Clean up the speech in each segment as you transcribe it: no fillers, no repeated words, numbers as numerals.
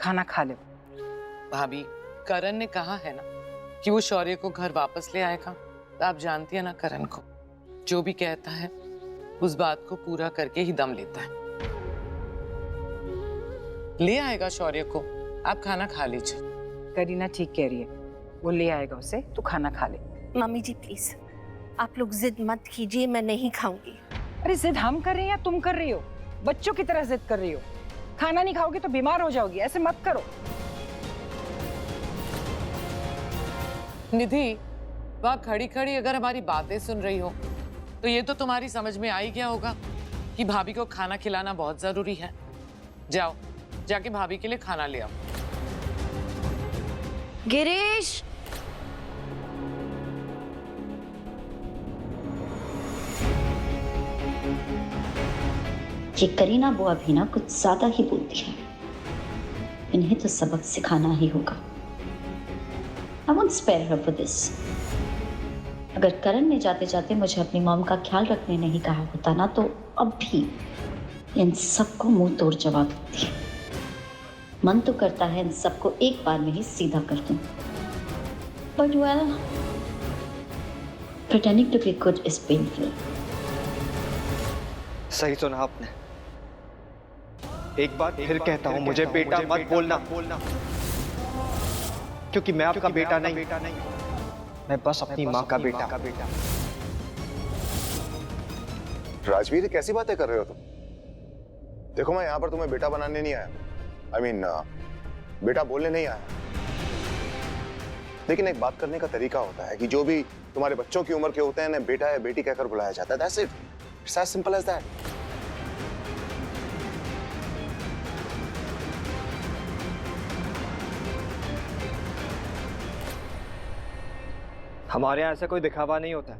खाना खा लो। भाभी, करण ने कहा है ना कि वो शौर्य को घर वापस ले आएगा। तो आप जानती है ना करण को, जो भी कहता है उस बात को पूरा करके ही दम लेता है। ले आएगा शौर्य को, आप खाना खा लीजिए। करीना ठीक कह रही है, वो ले आएगा उसे, तू खाना खा ले। मम्मी जी प्लीज, आप लोग जिद मत कीजिए, मैं नहीं खाऊंगी। अरे जिद हम कर रहे हैं या तुम कर रही हो? बच्चों की तरह जिद कर रही हो। खाना नहीं खाओगी तो बीमार हो जाओगी, ऐसे मत करो। निधि, वहां खड़ी खड़ी अगर हमारी बातें सुन रही हो तो ये तो तुम्हारी समझ में आ ही गया होगा कि भाभी को खाना खिलाना बहुत जरूरी है। जाओ, जाके भाभी के लिए खाना ले आओ। गिरीश, ये करीना बुआ भी ना कुछ ज्यादा ही बोलती है। इन्हें तो सबक सिखाना ही होगा। I won't spare her for this. अगर करण ने जाते जाते मुझे अपनी मॉम का ख्याल रखने नहीं कहा होता ना, तो अब भी इन सबको मुंह तोड़ जवाब देती। मन तो करता है इन सबको एक बार में ही सीधा कर दूं, but well, pretending to be good is painful. सही सुना आपने। एक बार फिर कहता हूं, मुझे बेटा मत बोलना, क्योंकि मैं आपका बेटा नहीं, मैं बस अपनी माँ का बेटा। राजवीर, कैसी बातें कर रहे हो तुम? देखो, मैं यहाँ पर तुम्हें बेटा बनाने नहीं आया। I mean, बेटा बोलने नहीं आया। लेकिन एक बात करने का तरीका होता है कि जो भी तुम्हारे बच्चों की उम्र के होते हैं ना, बेटा या बेटी कहकर बुलाया जाता है। That's it. It's as simple as that. हमारे यहाँ ऐसा कोई दिखावा नहीं होता है।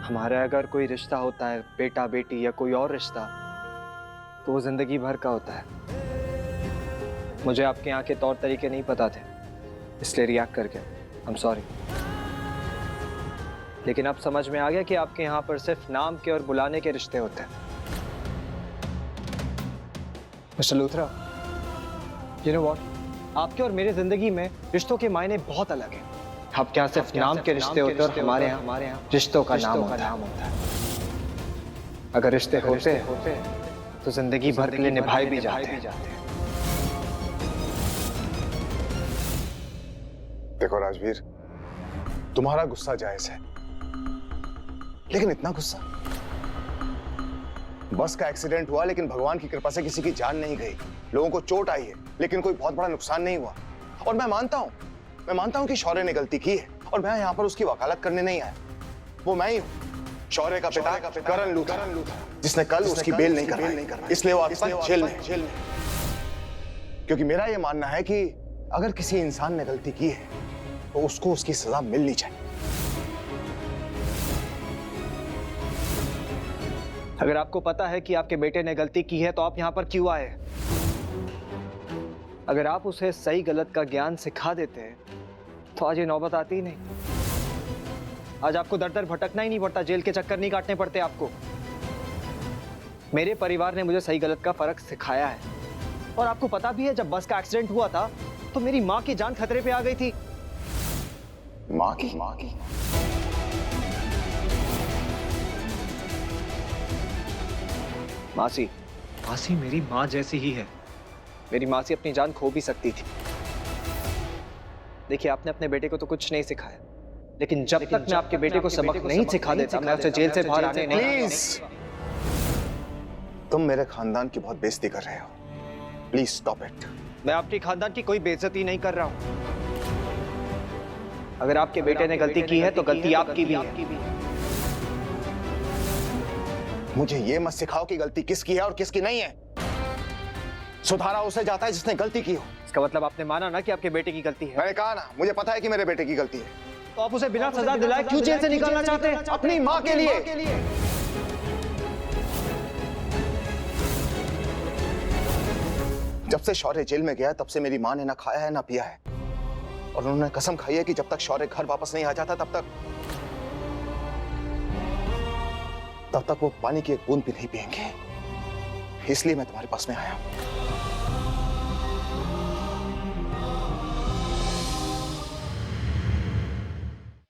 हमारे यहाँ अगर कोई रिश्ता होता है, बेटा बेटी या कोई और रिश्ता, तो वो जिंदगी भर का होता है। मुझे आपके यहाँ के तौर तरीके नहीं पता थे, इसलिए रिएक्ट करके आई एम सॉरी। लेकिन अब समझ में आ गया कि आपके यहाँ पर सिर्फ नाम के और बुलाने के रिश्ते होते हैं। Mister Luthra, you know what, आपके और मेरे जिंदगी में रिश्तों के मायने बहुत अलग हैं। आपके यहाँ सिर्फ नाम के रिश्ते होते हैं और हमारे यहाँ रिश्तों का नाम होता है। अगर रिश्ते होते तो जिंदगी भर के लिए निभाए भी जाते। देखो राजवीर, तुम्हारा गुस्सा जायज है, लेकिन इतना गुस्सा? बस का एक्सीडेंट हुआ, लेकिन भगवान की कृपा से किसी की जान नहीं गई। लोगों को चोट आई है, लेकिन कोई बहुत बड़ा नुकसान नहीं हुआ। और मैं मानता हूं कि शौर्य ने गलती की है, और मैं यहाँ पर उसकी वकालत करने नहीं आया। वो मैं ही हूँ, शौर्य का पिता करण लूथरा, जिसने कल उसकी बेल नहीं कराई, इसलिए वो आज जेल में। क्योंकि मेरा ये मानना है कि अगर किसी इंसान ने गलती की है तो उसको उसकी सजा मिलनी चाहिए। अगर आपको पता है कि आपके बेटे ने गलती की है तो आप यहाँ पर क्यों आए? अगर आप उसे सही गलत का ज्ञान सिखा देते तो आज ये नौबत आती ही नहीं। आज आपको दर दर भटकना ही नहीं पड़ता, जेल के चक्कर नहीं काटने पड़ते आपको। मेरे परिवार ने मुझे सही गलत का फर्क सिखाया है। और आपको पता भी है, जब बस का एक्सीडेंट हुआ था तो मेरी माँ की जान खतरे पे आ गई थी। माँ की? मासी मेरी माँ जैसी ही है। मेरी मासी अपनी जान खो भी सकती थी। देखिए, आपने अपने बेटे को तो कुछ नहीं सिखाया, लेकिन जब तक मैं आपके बेटे को सबक नहीं सिखा देता, मैं उसे जेल से बाहर आने नहीं। प्लीज, तुम मेरे खानदान की बहुत बेइज्जती कर रहे हो। Please stop it. मैं आपके खानदान की कोई बेइज्जती नहीं कर रहा हूं। अगर आपके बेटे ने गलती की है तो गलती आपकी भी है। मुझे ये मत सिखाओ कि गलती किसकी है और किसकी नहीं है। सुधारा उसे जाता है जिसने गलती की हो। इसका मतलब आपने माना ना कि आपके बेटे की गलती है? मैंने कहा ना, मुझे पता है कि मेरे बेटे की गलती है। तो आप उसे बिना सजा दिलाए क्यों जेल से निकालना चाहते हैं? अपनी माँ के लिए। जब से शौर्य जेल में गया, तब से मेरी माँ ने ना खाया है ना पिया है, और उन्होंने कसम खाई है कि जब तक शौर्य घर वापस नहीं आ जाता, तब तक वो पानी की एक बूंद भी नहीं पिएंगे। इसलिए मैं तुम्हारे पास में आया हूं।